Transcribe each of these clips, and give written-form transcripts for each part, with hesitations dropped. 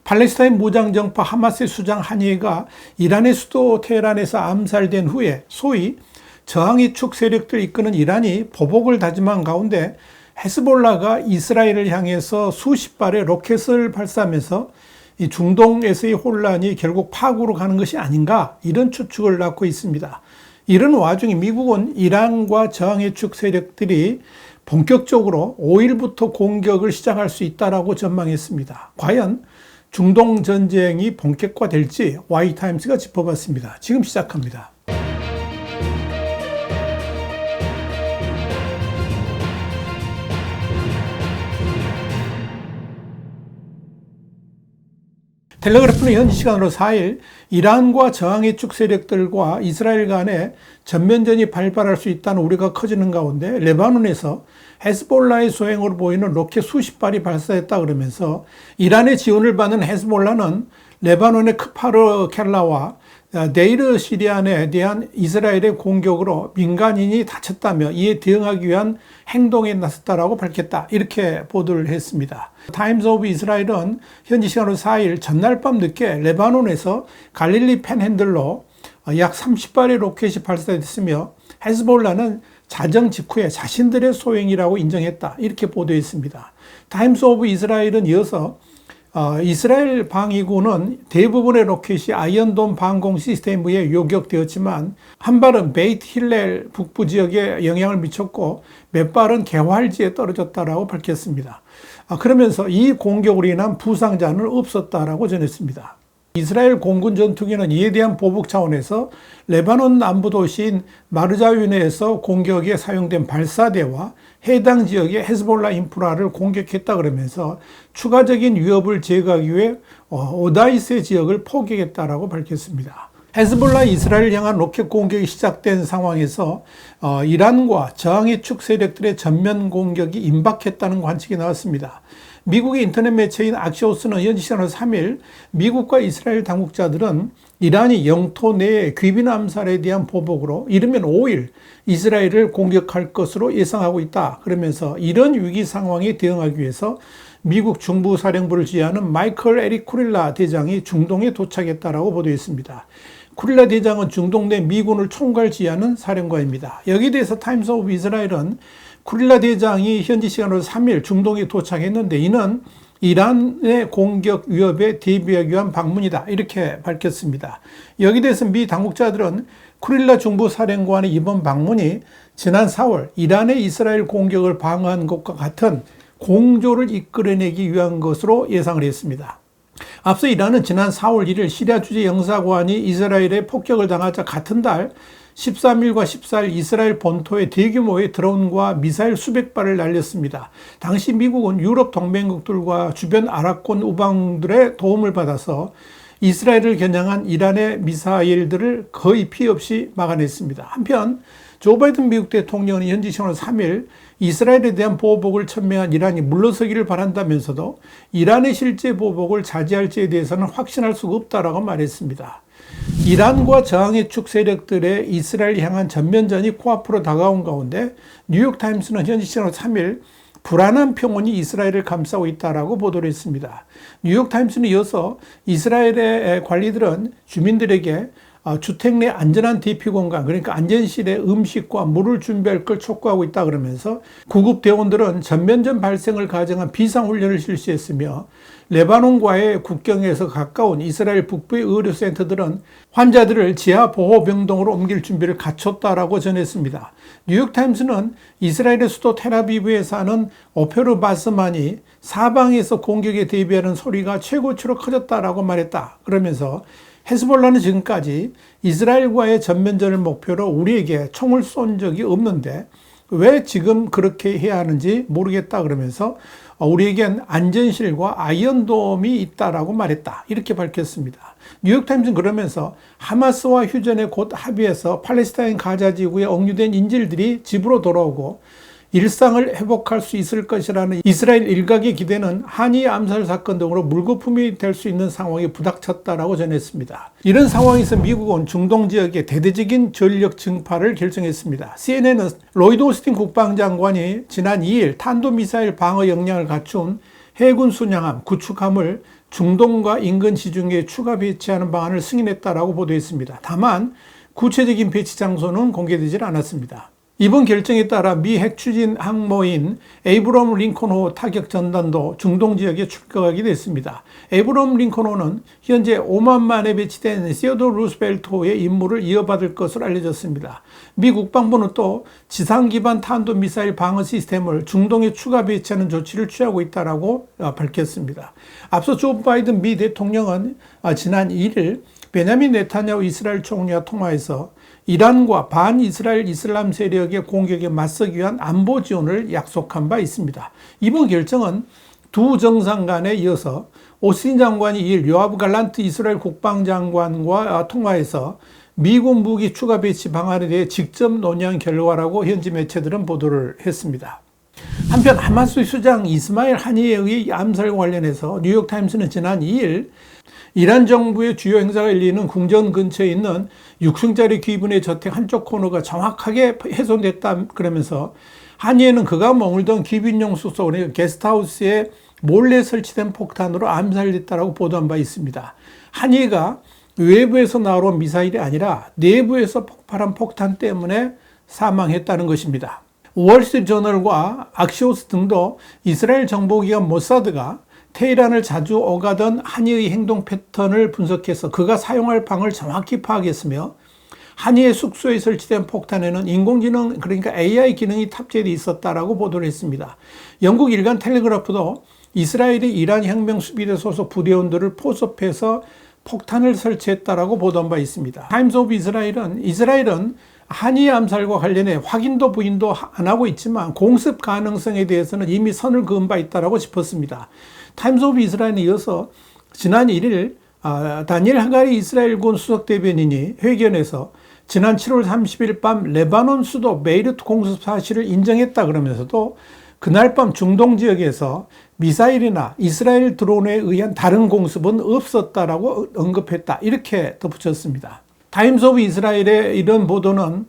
팔레스타인 무장정파 하마스의 수장 하니에가 이란의 수도 테헤란에서 암살된 후에 소위 저항의 축 세력들 이끄는 이란이 보복을 다짐한 가운데 헤즈볼라가 이스라엘을 향해서 수십 발의 로켓을 발사하면서 이 중동에서의 혼란이 결국 파국으로 가는 것이 아닌가, 이런 추측을 낳고 있습니다. 이런 와중에 미국은 이란과 저항의 축 세력들이 본격적으로 5일부터 공격을 시작할 수 있다라고 전망했습니다. 과연 중동 전쟁이 본격화될지 와이타임스가 짚어봤습니다. 지금 시작합니다. 텔레그래프는 현지 시간으로 4일 이란과 저항의 축 세력들과 이스라엘 간에 전면전이 발발할 수 있다는 우려가 커지는 가운데 레바논에서 헤즈볼라의 소행으로 보이는 로켓 수십 발이 발사했다 그러면서 이란의 지원을 받는 헤즈볼라는 레바논의 크파르 켈라와 데이르 시리안에 대한 이스라엘의 공격으로 민간인이 다쳤다며 이에 대응하기 위한 행동에 나섰다라고 밝혔다, 이렇게 보도를 했습니다. 타임스 오브 이스라엘은 현지 시간으로 4일 전날 밤 늦게 레바논에서 갈릴리 펜핸들로 약 30발의 로켓이 발사됐으며 헤즈볼라는 자정 직후에 자신들의 소행이라고 인정했다, 이렇게 보도했습니다. 타임스 오브 이스라엘은 이어서 이스라엘 방위군은 대부분의 로켓이 아이언돔 방공 시스템에 요격되었지만 한 발은 베이트 힐렐 북부 지역에 영향을 미쳤고 몇 발은 개활지에 떨어졌다라고 밝혔습니다. 그러면서 이 공격으로 인한 부상자는 없었다라고 전했습니다. 이스라엘 공군 전투기는 이에 대한 보복 차원에서 레바논 남부 도시인 마르자윈에서 공격에 사용된 발사대와 해당 지역의 헤즈볼라 인프라를 공격했다 그러면서 추가적인 위협을 제거하기 위해 오다이세 지역을 포격했다라고 밝혔습니다. 헤즈볼라 이스라엘 향한 로켓 공격이 시작된 상황에서 이란과 저항의 축 세력들의 전면 공격이 임박했다는 관측이 나왔습니다. 미국의 인터넷 매체인 악시오스는 현지 시간으로 3일 미국과 이스라엘 당국자들은 이란이 영토 내의 귀빈 암살에 대한 보복으로 이르면 5일 이스라엘을 공격할 것으로 예상하고 있다, 그러면서 이런 위기 상황에 대응하기 위해서 미국 중부사령부를 지휘하는 마이클 에릭 쿠릴라 대장이 중동에 도착했다라고 보도했습니다. 쿠릴라 대장은 중동 내 미군을 총괄 지휘하는 사령관입니다. 여기에 대해서 타임스 오브 이스라엘은 쿠릴라 대장이 현지 시간으로 3일 중동에 도착했는데 이는 이란의 공격 위협에 대비하기 위한 방문이다, 이렇게 밝혔습니다. 여기에 대해서 미 당국자들은 쿠릴라 중부사령관의 이번 방문이 지난 4월 이란의 이스라엘 공격을 방어한 것과 같은 공조를 이끌어내기 위한 것으로 예상을 했습니다. 앞서 이란은 지난 4월 1일 시리아 주재 영사관이 이스라엘에 폭격을 당하자 같은 달 13일과 14일 이스라엘 본토에 대규모의 드론과 미사일 수백 발을 날렸습니다. 당시 미국은 유럽 동맹국들과 주변 아랍권 우방들의 도움을 받아서 이스라엘을 겨냥한 이란의 미사일들을 거의 피해 없이 막아냈습니다. 한편 조 바이든 미국 대통령은 현지 시간으로 3일 이스라엘에 대한 보복을 천명한 이란이 물러서기를 바란다면서도 이란의 실제 보복을 자제할지에 대해서는 확신할 수가 없다라고 말했습니다. 이란과 저항의 축 세력들의 이스라엘 향한 전면전이 코앞으로 다가온 가운데 뉴욕타임스는 현지 시간으로 3일 불안한 평온이 이스라엘을 감싸고 있다라고 보도를 했습니다. 뉴욕타임스는 이어서 이스라엘의 관리들은 주민들에게 주택 내 안전한 대피 공간, 그러니까 안전실에 음식과 물을 준비할 걸 촉구하고 있다 그러면서 구급 대원들은 전면전 발생을 가정한 비상훈련을 실시했으며 레바논과의 국경에서 가까운 이스라엘 북부의 의료센터들은 환자들을 지하 보호병동으로 옮길 준비를 갖췄다라고 전했습니다. 뉴욕타임스는 이스라엘의 수도 텔아비브에 사는 오페르 바스만이 사방에서 공격에 대비하는 소리가 최고치로 커졌다라고 말했다, 그러면서 헤즈볼라는 지금까지 이스라엘과의 전면전을 목표로 우리에게 총을 쏜 적이 없는데 왜 지금 그렇게 해야 하는지 모르겠다, 그러면서 우리에겐 안전실과 아이언돔이 있다라고 말했다, 이렇게 밝혔습니다. 뉴욕타임스는 그러면서 하마스와 휴전에 곧 합의해서 팔레스타인 가자 지구에 억류된 인질들이 집으로 돌아오고 일상을 회복할 수 있을 것이라는 이스라엘 일각의 기대는 한이 암살 사건 등으로 물거품이 될 수 있는 상황에 부닥쳤다라고 전했습니다. 이런 상황에서 미국은 중동 지역의 대대적인 전력 증파를 결정했습니다. CNN은 로이드 오스틴 국방장관이 지난 2일 탄도미사일 방어 역량을 갖춘 해군 순양함, 구축함을 중동과 인근 지중해에 추가 배치하는 방안을 승인했다라고 보도했습니다. 다만 구체적인 배치 장소는 공개되지 않았습니다. 이번 결정에 따라 미 핵추진 항모인 에이브럼 링컨호 타격 전단도 중동 지역에 출격하게 됐습니다. 에이브럼 링컨호는 현재 오만만에 배치된 시어도어 루스벨트호의 임무를 이어받을 것으로 알려졌습니다. 미 국방부는 또 지상 기반 탄도미사일 방어 시스템을 중동에 추가 배치하는 조치를 취하고 있다고 밝혔습니다. 앞서 조 바이든 미 대통령은 지난 1일 베냐민 네타냐후 이스라엘 총리와 통화에서 이란과 반이스라엘 이슬람 세력의 공격에 맞서기 위한 안보 지원을 약속한 바 있습니다. 이번 결정은 두 정상 간에 이어서 오스틴 장관이 2일 요아브 갈란트 이스라엘 국방장관과 통화해서 미군 무기 추가 배치 방안에 대해 직접 논의한 결과라고 현지 매체들은 보도를 했습니다. 한편 하마스 수장 이스마일 하니에 의해 암살과 관련해서 뉴욕타임스는 지난 2일 이란 정부의 주요 행사가 열리는 궁전 근처에 있는 6층짜리 귀분의 저택 한쪽 코너가 정확하게 훼손됐다 그러면서 하니에는 그가 머물던 귀빈용 숙소, 게스트하우스에 몰래 설치된 폭탄으로 암살됐다고 보도한 바 있습니다. 하니에가 외부에서 나온 미사일이 아니라 내부에서 폭발한 폭탄 때문에 사망했다는 것입니다. 월스트리트저널과 악시오스 등도 이스라엘 정보기관 모사드가 테헤란을 자주 오가던 하니의 행동 패턴을 분석해서 그가 사용할 방을 정확히 파악했으며 하니의 숙소에 설치된 폭탄에는 인공지능 그러니까 AI 기능이 탑재되어 있었다라고 보도를 했습니다. 영국 일간 텔레그래프도 이스라엘이 이란 혁명 수비대 소속 부대원들을 포섭해서 폭탄을 설치했다라고 보도한 바 있습니다. 타임스 오브 이스라엘은 하니 암살과 관련해 확인도 부인도 안 하고 있지만 공습 가능성에 대해서는 이미 선을 그은 바 있다고 짚었습니다. 타임스 오브 이스라엘에 이어서 지난 1일 다니엘 하가리 이스라엘군 수석대변인이 회견에서 지난 7월 30일 밤 레바논 수도 베이루트 공습 사실을 인정했다 그러면서도 그날 밤 중동 지역에서 미사일이나 이스라엘 드론에 의한 다른 공습은 없었다라고 언급했다. 이렇게 덧붙였습니다. 타임스 오브 이스라엘의 이런 보도는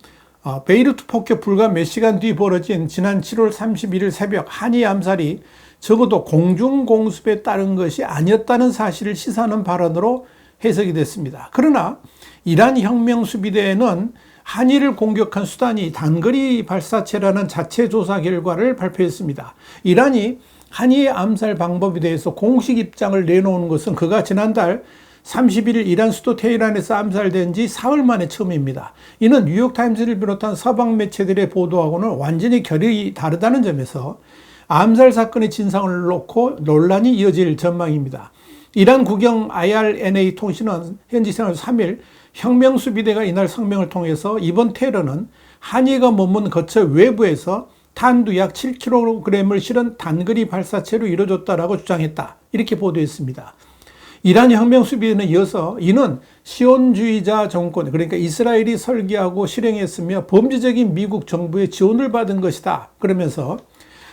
베이루트 폭격 불과 몇 시간 뒤 벌어진 지난 7월 31일 새벽 하니 암살이 적어도 공중 공습에 따른 것이 아니었다는 사실을 시사하는 발언으로 해석이 됐습니다. 그러나 이란 혁명 수비대는 한이를 공격한 수단이 단거리 발사체라는 자체 조사 결과를 발표했습니다. 이란이 한이의 암살 방법에 대해서 공식 입장을 내놓은 것은 그가 지난달 31일 이란 수도 테헤란에서 암살된 지 사흘 만에 처음입니다. 이는 뉴욕타임스를 비롯한 서방 매체들의 보도하고는 완전히 결이 다르다는 점에서 암살 사건의 진상을 놓고 논란이 이어질 전망입니다. 이란 국영 IRNA 통신은 현지 시간 3일 혁명수비대가 이날 성명을 통해서 이번 테러는 한이가 머문 거처 외부에서 탄두 약 7kg을 실은 단거리 발사체로 이루어졌다라고 주장했다. 이렇게 보도했습니다. 이란 혁명수비대는 이어서 이는 시온주의자 정권, 그러니까 이스라엘이 설계하고 실행했으며 범죄적인 미국 정부의 지원을 받은 것이다. 그러면서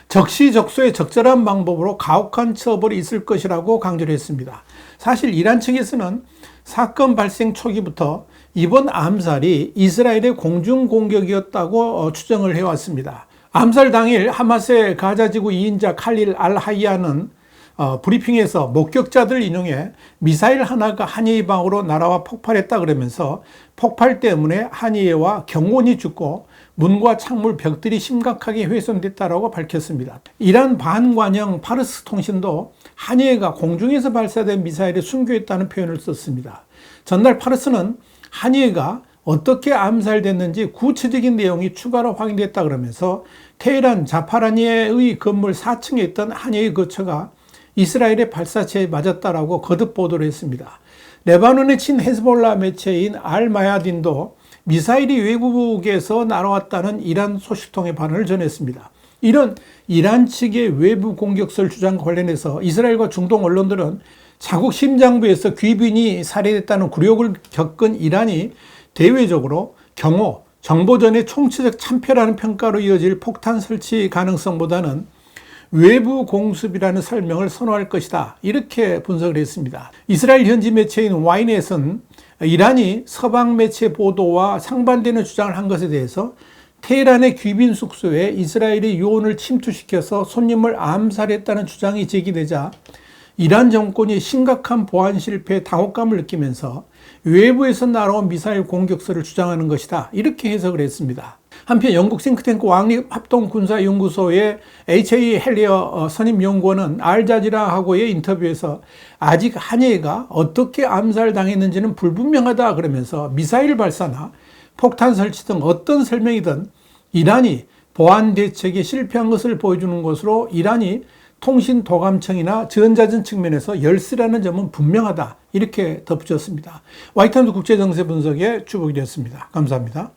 적시적소의 적절한 방법으로 가혹한 처벌이 있을 것이라고 강조를 했습니다. 사실 이란 측에서는 사건 발생 초기부터 이번 암살이 이스라엘의 공중공격이었다고 추정을 해왔습니다. 암살 당일 하마스의 가자지구 2인자 칼릴 알하이아는 브리핑에서 목격자들을 인용해 미사일 하나가 한예의 방으로 날아와 폭발했다 그러면서 폭발 때문에 한예와 경호원이 죽고 문과 창문 벽들이 심각하게 훼손됐다고 밝혔습니다. 이란 반관영 파르스 통신도 한예가 공중에서 발사된 미사일에 순교했다는 표현을 썼습니다. 전날 파르스는 한예가 어떻게 암살됐는지 구체적인 내용이 추가로 확인됐다 그러면서 테헤란 자파라니의 건물 4층에 있던 한예의 거처가 이스라엘의 발사체에 맞았다라고 거듭 보도를 했습니다. 레바논의 친 헤즈볼라 매체인 알마야딘도 미사일이 외국에서 날아왔다는 이란 소식통의 발언을 전했습니다. 이런 이란 측의 외부 공격설 주장과 관련해서 이스라엘과 중동 언론들은 자국 심장부에서 귀빈이 살해됐다는 굴욕을 겪은 이란이 대외적으로 경호, 정보전의 총체적 참패라는 평가로 이어질 폭탄 설치 가능성보다는 외부 공습이라는 설명을 선호할 것이다. 이렇게 분석을 했습니다. 이스라엘 현지 매체인 와이넷은 이란이 서방 매체 보도와 상반되는 주장을 한 것에 대해서 테헤란의 귀빈 숙소에 이스라엘이 요원을 침투시켜서 손님을 암살했다는 주장이 제기되자 이란 정권이 심각한 보안 실패에 당혹감을 느끼면서 외부에서 날아온 미사일 공격설을 주장하는 것이다. 이렇게 해석을 했습니다. 한편 영국 싱크탱크 왕립합동군사연구소의 H.A. 헬리어 선임연구원은 알자지라하고의 인터뷰에서 아직 한예가 어떻게 암살당했는지는 불분명하다 그러면서 미사일 발사나 폭탄 설치 등 어떤 설명이든 이란이 보안 대책에 실패한 것을 보여주는 것으로 이란이 통신 도감청이나 전자전 측면에서 열세라는 점은 분명하다. 이렇게 덧붙였습니다. 화이트함스 국제정세 분석의 주복이었습니다. 감사합니다.